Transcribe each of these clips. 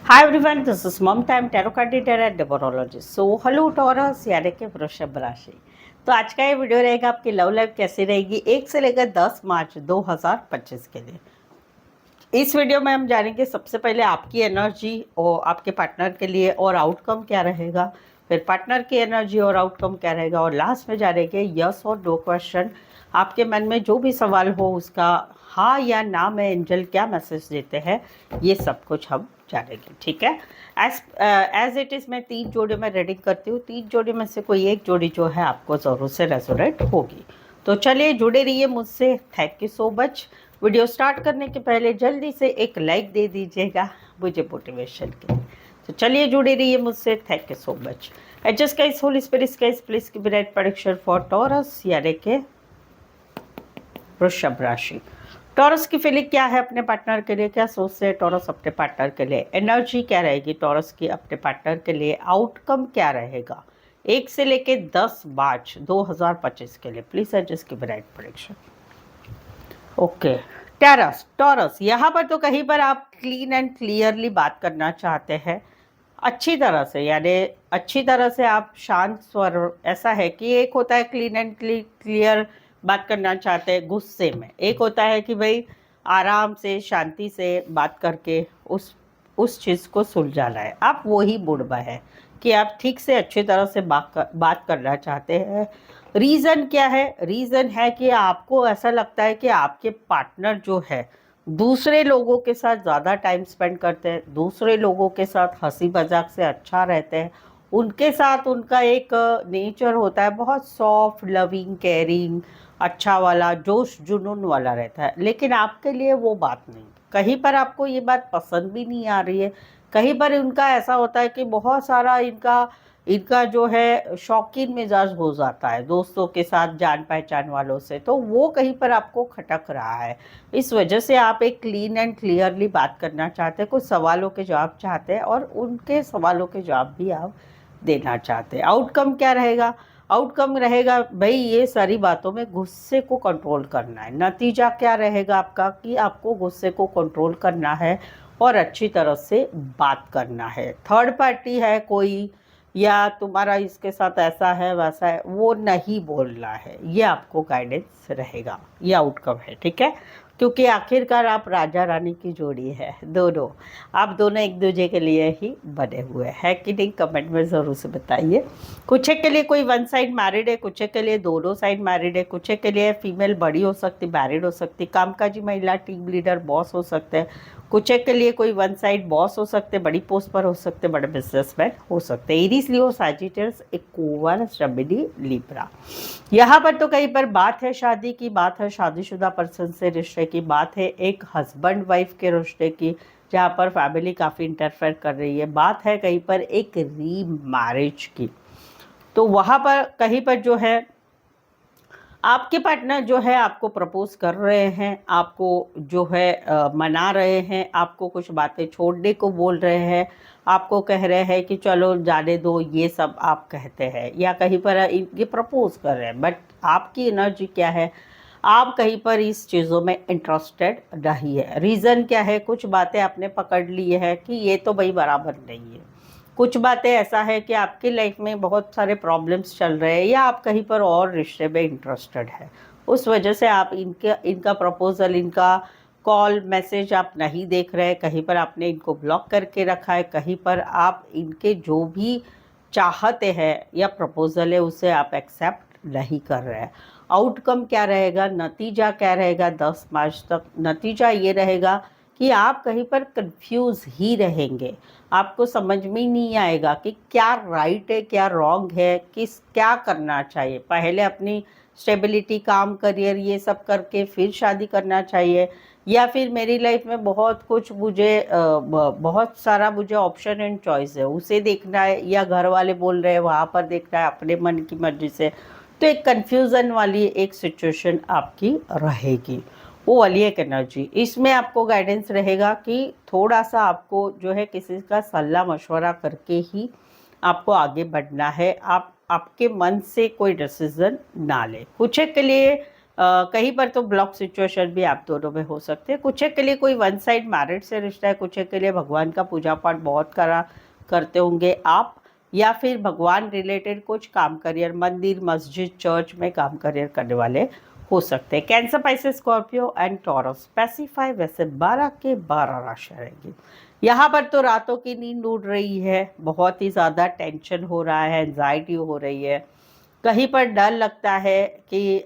Hi everyone, this is Mamta. I'm tarot card reader and numerologist. So hello Taurus यानी कि वृषभ राशि। तो आज का ये वीडियो रहेगा आपकी लव लाइफ कैसी रहेगी 1 से लेकर 10 मार्च 2025 के लिए। इस वीडियो में हम जानेंगे सबसे पहले आपकी एनर्जी और आपके पार्टनर के लिए और आउटकम क्या रहेगा, फिर पार्टनर की एनर्जी और आउटकम क्या रहेगा, और लास्ट में जानेंगे यस और नो क्वेश्चन। आपके मन में जो भी सवाल हो उसका हाँ या ना में एंजल क्या मैसेज देते हैं, ये सब कुछ हम जानेंगे। ठीक है, एज इट इज़ मैं 3 जोड़ी में रीडिंग करती हूँ। 3 जोड़ी में से कोई एक जोड़ी जो है आपको ज़रूर से रेजोनेट होगी। तो चलिए जुड़े रहिए मुझसे। Thank you so much. Video start करने के पहले जल्दी से एक लाइक दे दीजिएगा मुझे मोटिवेशन के लिए। तो चलिए जुड़े रहिए मुझसे। Thank you so much. Adjust guys, Holi spirit guys, please give right prediction for taurus यानी कि वृषभ राशि। टॉरस की फीलिंग क्या है अपने पार्टनर के लिए, क्या सोचते हैं टॉरस अपने पार्टनर के लिए, एनर्जी क्या रहेगी टॉरस की अपने पार्टनर के लिए, आउटकम क्या रहेगा 1 से लेके 10 मार्च 2025 के लिए। Please adjust give right prediction. Okay, taurus taurus यहाँ पर तो कहीं पर आप क्लीन एंड क्लियरली बात करना चाहते हैं, अच्छी तरह से, यानी अच्छी तरह से आप शांत स्वर। ऐसा है कि एक होता है क्लीन एंड क्लियर बात करना चाहते हैं गुस्से में, एक होता है कि भाई आराम से शांति से बात करके उस चीज़ को सुलझाना है। आप वही मूड में है कि आप ठीक से अच्छी तरह से बात करना चाहते हैं। रीज़न क्या है? रीज़न है कि आपको ऐसा लगता है कि आपके पार्टनर जो है दूसरे लोगों के साथ ज़्यादा टाइम स्पेंड करते हैं, दूसरे लोगों के साथ हंसी मजाक से अच्छा रहते हैं, उनके साथ उनका एक नेचर होता है बहुत सॉफ्ट, लविंग, केयरिंग, अच्छा वाला, जोश जुनून वाला रहता है। लेकिन आपके लिए वो बात नहीं, कहीं पर आपको ये बात पसंद भी नहीं आ रही है। कहीं पर उनका ऐसा होता है कि बहुत सारा इनका इनका जो है शौकीन मिजाज हो जाता है दोस्तों के साथ, जान पहचान वालों से, तो वो कहीं पर आपको खटक रहा है। इस वजह से आप एक क्लीन एंड क्लियरली बात करना चाहते हैं, कुछ सवालों के जवाब चाहते हैं और उनके सवालों के जवाब भी आप देना चाहते हैं। आउटकम क्या रहेगा? आउटकम रहेगा भाई ये सारी बातों में गुस्से को कंट्रोल करना है। नतीजा क्या रहेगा आपका कि आपको गुस्से को कंट्रोल करना है और अच्छी तरह से बात करना है। थर्ड पार्टी है कोई, या तुम्हारा इसके साथ ऐसा है वैसा है, वो नहीं बोलना है, ये आपको गाइडेंस रहेगा, ये आउटकम है। ठीक है, क्योंकि आखिरकार आप राजा रानी की जोड़ी है, दोनों आप दोनों एक दूसरे के लिए ही बने हुए हैं कि नहीं? कमेंट में ज़रूर से बताइए। कुछ एक के लिए कोई वन साइड मैरिड है, कुछ एक के लिए दोनों साइड मैरिड है, कुछ एक के लिए फीमेल बड़ी हो सकती, मैरिड हो सकती, कामकाजी महिला, टीम लीडर, बॉस हो सकते हैं। कुछ एक के लिए कोई वन साइड बॉस हो सकते, बड़ी पोस्ट पर हो सकते, बड़े बिजनेसमैन हो सकते। एरीज, लियो, सैजिटेरियस, एक्वारियस, जेमिनी, लिब्रा। यहाँ पर तो कहीं पर बात है शादी की, बात है शादीशुदा पर्सन से रिश्ते की, बात है एक हस्बैंड वाइफ के रिश्ते की जहाँ पर फैमिली काफ़ी इंटरफेयर कर रही है, बात है कहीं पर एक री मैरिज की। तो वहाँ पर कहीं पर जो है आपके पार्टनर जो है आपको प्रपोज कर रहे हैं, आपको जो है मना रहे हैं, आपको कुछ बातें छोड़ने को बोल रहे हैं, आपको कह रहे हैं कि चलो जाने दो, ये सब आप कहते हैं, या कहीं पर ये प्रपोज कर रहे हैं। बट आपकी एनर्जी क्या है? आप कहीं पर इस चीज़ों में इंटरेस्टेड नहीं है। रीज़न क्या है? कुछ बातें आपने पकड़ ली है कि ये तो भाई बराबर नहीं है। कुछ बातें ऐसा है कि आपकी लाइफ में बहुत सारे प्रॉब्लम्स चल रहे हैं, या आप कहीं पर और रिश्ते में इंटरेस्टेड है, उस वजह से आप इनका प्रपोजल, इनका कॉल मैसेज आप नहीं देख रहे। कहीं पर आपने इनको ब्लॉक करके रखा है, कहीं पर आप इनके जो भी चाहते हैं या प्रपोजल है उसे आप एक्सेप्ट नहीं कर रहे हैं। आउटकम क्या रहेगा? नतीजा क्या रहेगा 10 मार्च तक? नतीजा ये रहेगा कि आप कहीं पर कंफ्यूज ही रहेंगे, आपको समझ में ही नहीं आएगा कि क्या राइट है, क्या रॉन्ग है, क्या करना चाहिए। पहले अपनी स्टेबिलिटी, काम, करियर, ये सब करके फिर शादी करना चाहिए, या फिर मेरी लाइफ में बहुत कुछ बहुत सारा मुझे ऑप्शन एंड चॉइस है, उसे देखना है, या घर वाले बोल रहे हैं वहाँ पर देखना है अपने मन की मर्जी से। तो एक कन्फ्यूज़न वाली एक सिचुएशन आपकी रहेगी, वो वाली एक एनर्जी। इसमें आपको गाइडेंस रहेगा कि थोड़ा सा आपको जो है किसी का सलाह मशवरा करके ही आपको आगे बढ़ना है। आप आपके मन से कोई डिसीजन ना ले। कुछ के लिए कहीं पर तो ब्लॉक सिचुएशन भी आप दोनों में हो सकते हैं। कुछ एक के लिए कोई वन साइड मैरिज से रिश्ता है, कुछ एक के लिए भगवान का पूजा पाठ बहुत करते होंगे आप, या फिर भगवान रिलेटेड कुछ काम करियर, मंदिर मस्जिद चर्च में काम करियर करने वाले हो सकते हैं। Cancer, Pisces, Scorpio and taurus specify वैसे 12 के 12 राशि रहेगी। यहाँ पर तो रातों की नींद उड़ रही है, बहुत ही ज़्यादा टेंशन हो रहा है, एंजाइटी हो रही है, कहीं पर डर लगता है कि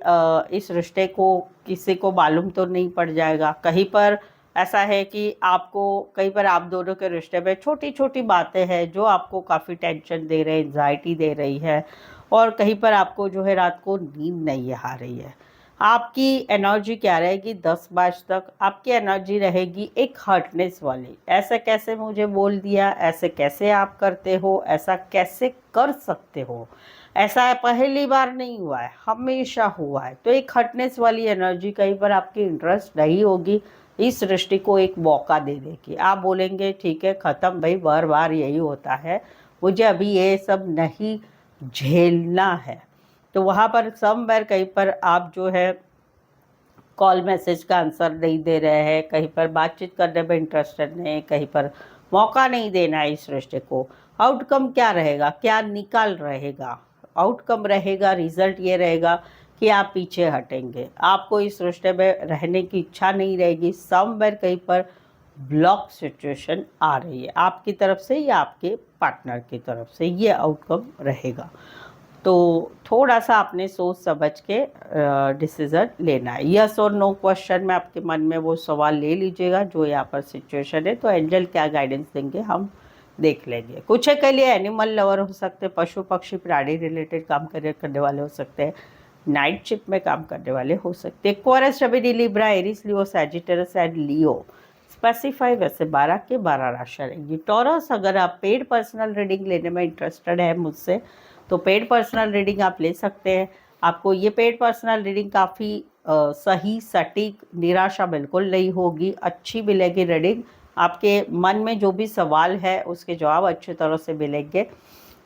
इस रिश्ते को किसी को मालूम तो नहीं पड़ जाएगा। कहीं पर ऐसा है कि आपको, कहीं पर आप दोनों के रिश्ते में छोटी छोटी बातें हैं जो आपको काफ़ी टेंशन दे रहे हैं, एंजाइटी दे रही है, और कहीं पर आपको जो है रात को नींद नहीं आ रही है। आपकी एनर्जी क्या रहेगी 10 मार्च तक? आपकी एनर्जी रहेगी एक हर्टनेस वाली। ऐसे कैसे मुझे बोल दिया, ऐसे कैसे आप करते हो, ऐसा कैसे कर सकते हो, ऐसा पहली बार नहीं हुआ है, हमेशा हुआ है। तो एक हर्टनेस वाली एनर्जी, कहीं पर आपकी इंटरेस्ट नहीं होगी, इस रिश्ते को एक मौका दे देगी। आप बोलेंगे ठीक है ख़त्म भाई, बार बार यही होता है, मुझे अभी ये सब नहीं झेलना है। तो वहाँ पर समवेयर कहीं पर आप जो है कॉल मैसेज का आंसर नहीं दे रहे हैं, कहीं पर बातचीत करने में इंटरेस्टेड नहीं, कहीं पर मौका नहीं देना है इस रिश्ते को। आउटकम क्या रहेगा, क्या निकाल रहेगा? आउटकम रहेगा, रिजल्ट ये रहेगा कि आप पीछे हटेंगे, आपको इस रिश्ते में रहने की इच्छा नहीं रहेगी। समवेयर कहीं पर ब्लॉक सिचुएशन आ रही है आपकी तरफ से या आपके पार्टनर की तरफ से, ये आउटकम रहेगा। तो थोड़ा सा आपने सोच समझ के डिसीज़न लेना है। यस और नो क्वेश्चन में आपके मन में वो सवाल ले लीजिएगा जो यहाँ पर सिचुएशन है, तो एंजल क्या गाइडेंस देंगे हम देख लेंगे। कुछ के लिए एनिमल लवर हो सकते हैं, पशु पक्षी प्राणी रिलेटेड काम करने वाले हो सकते हैं, नाइट शिफ्ट में काम करने वाले हो सकते हैं। एक्वेरियस, जमिनी, Libra, Aries, Leo, Sagittarius and Leo specify वैसे 12 के 12 राशि रहेंगी। टॉरस, अगर आप पेड पर्सनल रीडिंग लेने में इंटरेस्टेड है मुझसे, तो पेड पर्सनल रीडिंग आप ले सकते हैं। आपको ये पेड पर्सनल रीडिंग काफ़ी सही, सटीक, निराशा बिल्कुल नहीं होगी, अच्छी मिलेगी रीडिंग। आपके मन में जो भी सवाल है उसके जवाब अच्छी तरह से मिलेंगे।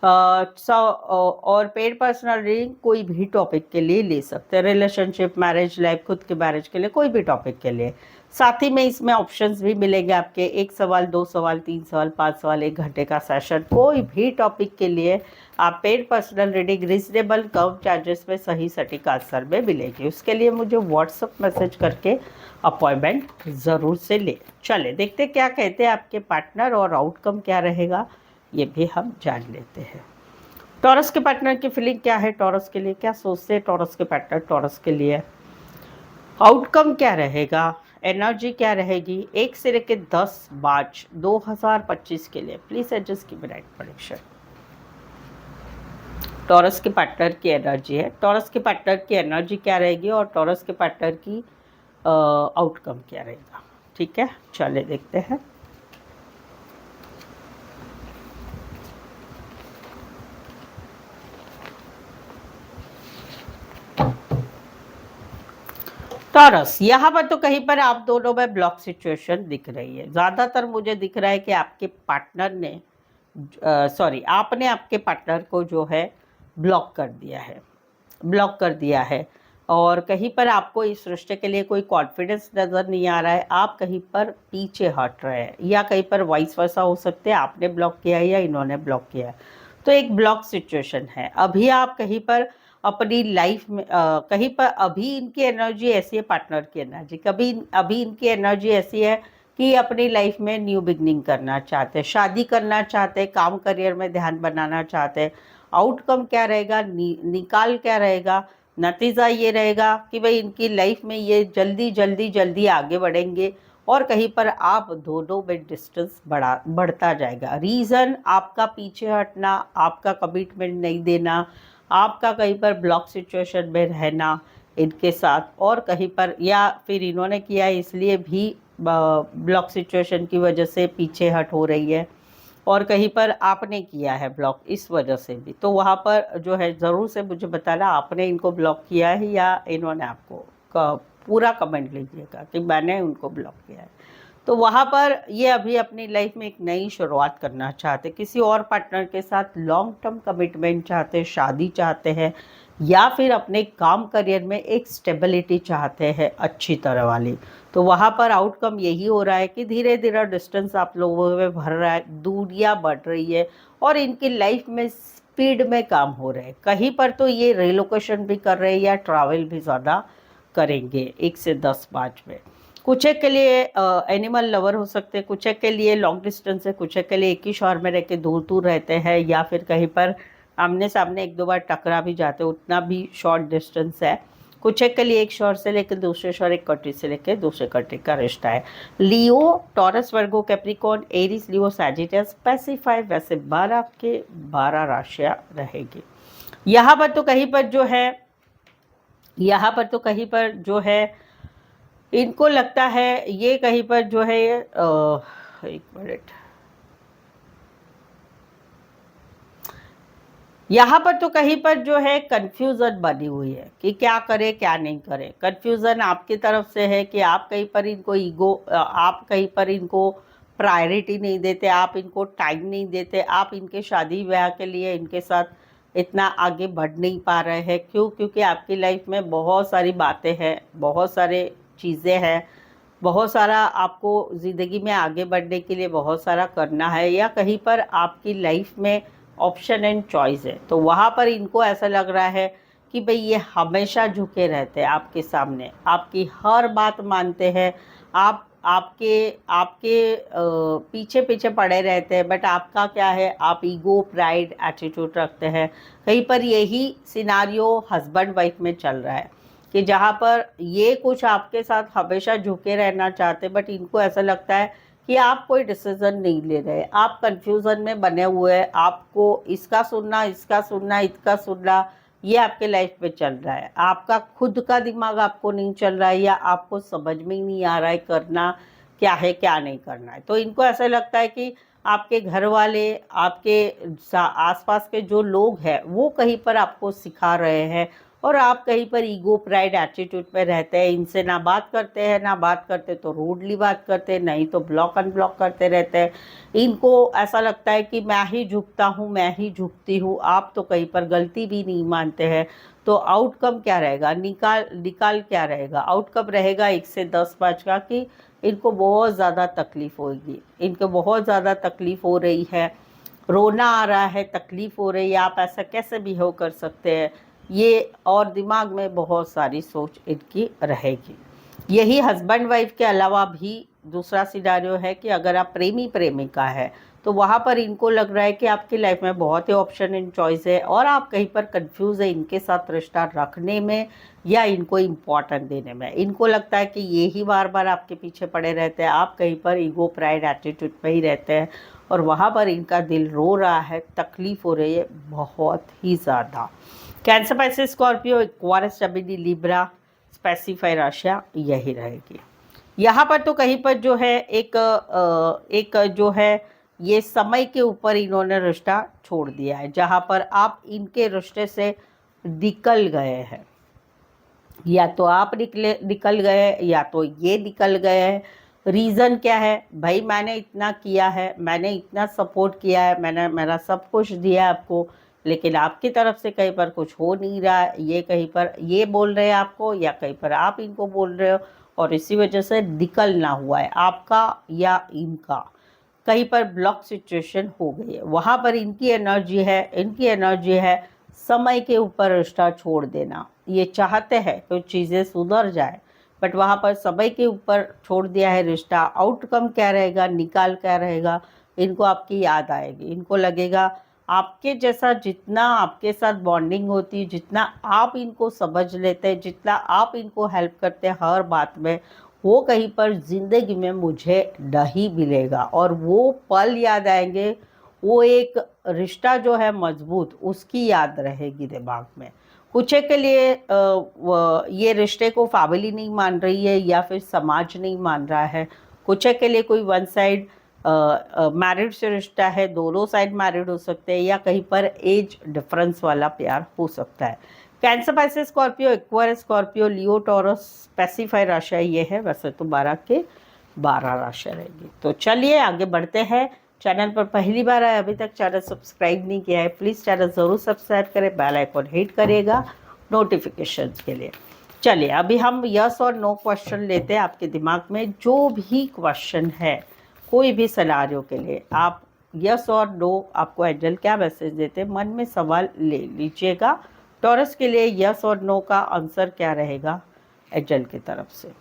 और पेड पर्सनल रीडिंग कोई भी टॉपिक के लिए ले सकते हैं, रिलेशनशिप, मैरिज लाइफ, खुद के मैरिज के लिए, कोई भी टॉपिक के लिए। साथ ही में इसमें ऑप्शंस भी मिलेंगे आपके, 1 सवाल, 2 सवाल, 3 सवाल, 5 सवाल, 1 घंटे का सेशन, कोई भी टॉपिक के लिए आप पेड पर्सनल रीडिंग रिजनेबल कम चार्जेस में सही सटीक आंसर में मिलेगी। उसके लिए मुझे व्हाट्सअप मैसेज करके अपॉइंटमेंट ज़रूर से ले। चले देखते क्या कहते हैं आपके पार्टनर और आउटकम क्या रहेगा, ये भी हम जान लेते हैं। टॉरस के पार्टनर की फीलिंग क्या है, टॉरस के लिए क्या सोचते हैं टॉरस के पार्टनर, टॉरस के लिए आउटकम क्या रहेगा, एनर्जी क्या रहेगी 1 से लेकर 10 मार्च 2025 के लिए। प्लीज़ एडजस्ट की राइट प्रेडिक्शन। टॉरस के पार्टनर की एनर्जी है, टॉरस के पार्टनर की एनर्जी क्या रहेगी और टॉरस के पार्टनर की आउटकम क्या रहेगा। ठीक है, चले देखते हैं। टॉरस, यहाँ पर तो कहीं पर आप दोनों में ब्लॉक सिचुएशन दिख रही है। ज़्यादातर मुझे दिख रहा है कि आपके पार्टनर ने आपने आपके पार्टनर को जो है ब्लॉक कर दिया है, और कहीं पर आपको इस रिश्ते के लिए कोई कॉन्फिडेंस नज़र नहीं आ रहा है, आप कहीं पर पीछे हट रहे हैं, या कहीं पर वाइस वर्सा हो सकते हैं, आपने ब्लॉक किया है या इन्होंने ब्लॉक किया है। तो एक ब्लॉक सिचुएशन है। अभी आप कहीं पर अपनी लाइफ में कहीं पर अभी इनकी एनर्जी ऐसी है, पार्टनर की एनर्जी अभी इनकी एनर्जी ऐसी है कि अपनी लाइफ में न्यू बिगनिंग करना चाहते हैं, शादी करना चाहते हैं, काम करियर में ध्यान बनाना चाहते हैं। आउटकम क्या रहेगा, निकाल क्या रहेगा, नतीजा ये रहेगा कि भाई इनकी लाइफ में ये जल्दी आगे बढ़ेंगे, और कहीं पर आप दोनों में डिस्टेंस बढ़ता जाएगा। रीज़न आपका पीछे हटना, आपका कमिटमेंट नहीं देना, आपका कहीं पर ब्लॉक सिचुएशन में रहना इनके साथ, और कहीं पर या फिर इन्होंने किया इसलिए भी ब्लॉक सिचुएशन की वजह से पीछे हट हो रही है, और कहीं पर आपने किया है ब्लॉक इस वजह से भी। तो वहाँ पर जो है ज़रूर से मुझे बताना आपने इनको ब्लॉक किया है या इन्होंने आपको, पूरा कमेंट लीजिएगा कि मैंने उनको ब्लॉक किया है। तो वहाँ पर ये अभी अपनी लाइफ में एक नई शुरुआत करना चाहते, किसी और पार्टनर के साथ लॉन्ग टर्म कमिटमेंट चाहते, शादी चाहते हैं, या फिर अपने काम करियर में एक स्टेबिलिटी चाहते हैं अच्छी तरह वाली, तो वहाँ पर आउटकम यही हो रहा है कि धीरे धीरे डिस्टेंस आप लोगों में बढ़ रहा है, दूरियां बढ़ रही है और इनकी लाइफ में स्पीड में काम हो रहे हैं। कहीं पर तो ये रिलोकेशन भी कर रहे हैं या ट्रैवल भी ज़्यादा करेंगे 1 से 10 5 में। कुछ एक के लिए एनिमल लवर हो सकते हैं, कुछ एक के लिए लॉन्ग डिस्टेंस है, कुछ एक के लिए एक ही शहर में रह के दूर दूर रहते हैं या फिर कहीं पर आमने सामने एक दो बार टकरा भी जाते हैं, उतना भी शॉर्ट डिस्टेंस है। कुछ एक के लिए एक शहर से लेकर दूसरे शहर, एक कंट्री से लेकर दूसरे कंट्री का रिश्ता है। लियो, टॉरस, वर्गो, कैप्रिकॉर्न, एरीज, लियो, सैजिटस स्पेसिफाई वैसे 12 के 12 राशियां रहेगी। यहाँ पर तो कहीं पर जो है, यहाँ पर तो कहीं पर जो है इनको लगता है ये कहीं पर जो है एक मिनट, यहाँ पर तो कहीं पर जो है कंफ्यूजन बनी हुई है कि क्या करे क्या नहीं करे। कंफ्यूजन आपकी तरफ से है कि आप कहीं पर इनको आप कहीं पर इनको प्रायोरिटी नहीं देते, आप इनको टाइम नहीं देते, आप इनके शादी ब्याह के लिए इनके साथ इतना आगे बढ़ नहीं पा रहे हैं। क्यों? क्योंकि आपकी लाइफ में बहुत सारी बातें हैं, बहुत सारे चीज़ें हैं, बहुत सारा आपको ज़िंदगी में आगे बढ़ने के लिए बहुत सारा करना है, या कहीं पर आपकी लाइफ में ऑप्शन एंड चॉइस है। तो वहाँ पर इनको ऐसा लग रहा है कि भाई ये हमेशा झुके रहते हैं आपके सामने, आपकी हर बात मानते हैं, आप आपके आपके पीछे पीछे पड़े रहते हैं। बट आपका क्या है, आप ईगो प्राइड एटीट्यूड रखते हैं। कहीं पर यही सिनारियो हस्बैंड वाइफ में चल रहा है कि जहाँ पर ये कुछ आपके साथ हमेशा झुके रहना चाहते, बट इनको ऐसा लगता है कि आप कोई डिसीजन नहीं ले रहे, आप कंफ्यूजन में बने हुए हैं, आपको इसका सुनना इसका सुनना इसका सुनना, ये आपके लाइफ में चल रहा है। आपका खुद का दिमाग आपको नहीं चल रहा है, या आपको समझ में ही नहीं आ रहा है करना क्या है क्या नहीं करना है। तो इनको ऐसा लगता है कि आपके घर वाले, आपके आसपास के जो लोग हैं वो कहीं पर आपको सिखा रहे हैं, और आप कहीं पर ईगो प्राइड एटीट्यूड में रहते हैं। इनसे ना बात करते हैं, ना बात करते तो रूडली बात करते हैं, नहीं तो ब्लॉक अनब्लॉक करते रहते हैं। इनको ऐसा लगता है कि मैं ही झुकता हूँ, मैं ही झुकती हूँ, आप तो कहीं पर गलती भी नहीं मानते हैं। तो आउटकम क्या रहेगा, निकाल क्या रहेगा, आउटकम रहेगा 1 से 10 5 का कि इनको बहुत ज़्यादा तकलीफ़ होगी, इनको बहुत ज़्यादा तकलीफ़ हो रही है, रोना आ रहा है, तकलीफ़ हो रही है, आप ऐसा कैसे बिहेव कर सकते हैं, ये और दिमाग में बहुत सारी सोच इनकी रहेगी। यही हस्बैंड वाइफ के अलावा भी दूसरा सिनारियो है कि अगर आप प्रेमी प्रेमिका है तो वहाँ पर इनको लग रहा है कि आपकी लाइफ में बहुत ही ऑप्शन एंड चॉइस है, और आप कहीं पर कंफ्यूज है इनके साथ रिश्ता रखने में या इनको इम्पोर्टेंट देने में। इनको लगता है कि ये ही बार बार आपके पीछे पड़े रहते हैं, आप कहीं पर ईगो प्राइड एटीट्यूड पे ही रहते हैं, और वहाँ पर इनका दिल रो रहा है, तकलीफ़ हो रही है बहुत ही ज़्यादा। Cancer, Pisces, Scorpio, Aquarius, Gemini, Libra specify राशियाँ यही रहेगी। यहाँ पर तो कहीं पर जो है एक जो है ये समय के ऊपर इन्होंने रिश्ता छोड़ दिया है, जहाँ पर आप इनके रिश्ते से निकल गए हैं, या तो आप निकल गए या तो ये निकल गए हैं। रीज़न क्या है भाई, मैंने इतना किया है, मैंने इतना सपोर्ट किया है, मैंने मेरा सब कुछ दिया है आपको, लेकिन आपकी तरफ से कहीं पर कुछ हो नहीं रहा है। ये कहीं पर ये बोल रहे हैं आपको, या कहीं पर आप इनको बोल रहे हो, और इसी वजह से निकलना हुआ है आपका या इनका। कहीं पर ब्लॉक सिचुएशन हो गई है, वहाँ पर इनकी एनर्जी है समय के ऊपर रिश्ता छोड़ देना। ये चाहते हैं तो चीज़ें सुधर जाए, बट वहाँ पर समय के ऊपर छोड़ दिया है रिश्ता। आउटकम क्या रहेगा, निकाल क्या रहेगा, इनको आपकी याद आएगी। इनको लगेगा आपके जैसा जितना आपके साथ बॉन्डिंग होती है, जितना आप इनको समझ लेते हैं, जितना आप इनको हेल्प करते हैं हर बात में, वो कहीं पर ज़िंदगी में मुझे नहीं मिलेगा। और वो पल याद आएंगे, वो एक रिश्ता जो है मजबूत, उसकी याद रहेगी दिमाग में। कुछ के लिए ये रिश्ते को फैमिली नहीं मान रही है या फिर समाज नहीं मान रहा है। कुछ के लिए कोई वन साइड मैरिड से रिश्ता है, दोनों साइड मैरिड हो सकते हैं, या कहीं पर एज डिफरेंस वाला प्यार हो सकता है। Cancer, Pisces, Scorpio, Aquarius, Scorpio, Leo, Taurus specify राशियाँ ये है। वैसे तो 12 के 12 राशियाँ रहेगी। तो चलिए आगे बढ़ते हैं। चैनल पर पहली बार आए, अभी तक चैनल सब्सक्राइब नहीं किया है, प्लीज़ चैनल ज़रूर सब्सक्राइब करें, बेल आइकॉन हिट करिएगा नोटिफिकेशंस के लिए। चलिए अभी हम यस और नो क्वेश्चन लेते हैं। आपके दिमाग में जो भी क्वेश्चन है, कोई भी सिनेरियो के लिए, आप यस और नो, आपको एंजल क्या मैसेज देते हैं, मन में सवाल ले लीजिएगा। टॉरस के लिए यस और नो का आंसर क्या रहेगा एंजल की तरफ से।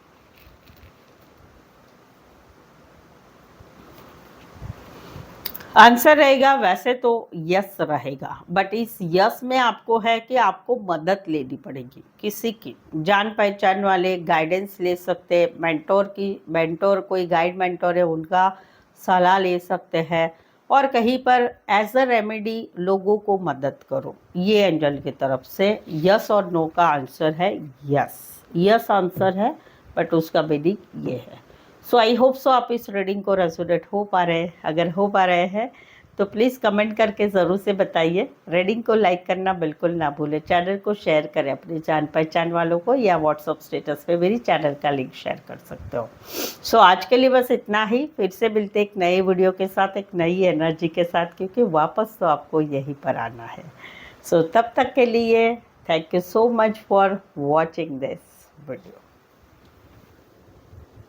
आंसर रहेगा वैसे तो यस रहेगा, बट इस यस में आपको है कि आपको मदद लेनी पड़ेगी किसी की, जान पहचान वाले गाइडेंस ले सकते हैं, मेंटोर कोई गाइड मेंटोर है उनका सलाह ले सकते हैं, और कहीं पर एज अ रेमेडी लोगों को मदद करो। ये एंजल की तरफ से यस और नो का आंसर है। यस आंसर है, बट उसका मीनिंग ये है। सो आई होप सो आप इस रीडिंग को रेजोनेट हो पा रहे हैं। अगर हो पा रहे हैं तो प्लीज़ कमेंट करके ज़रूर से बताइए। रीडिंग को लाइक करना बिल्कुल ना भूलें। चैनल को शेयर करें अपनी जान पहचान वालों को, या व्हाट्सअप स्टेटस पे मेरी चैनल का लिंक शेयर कर सकते हो। सो आज के लिए बस इतना ही। फिर से मिलते एक नए वीडियो के साथ, एक नई एनर्जी के साथ, क्योंकि वापस तो आपको यहीं पर आना है। सो तब तक के लिए thank you so much for watching this video.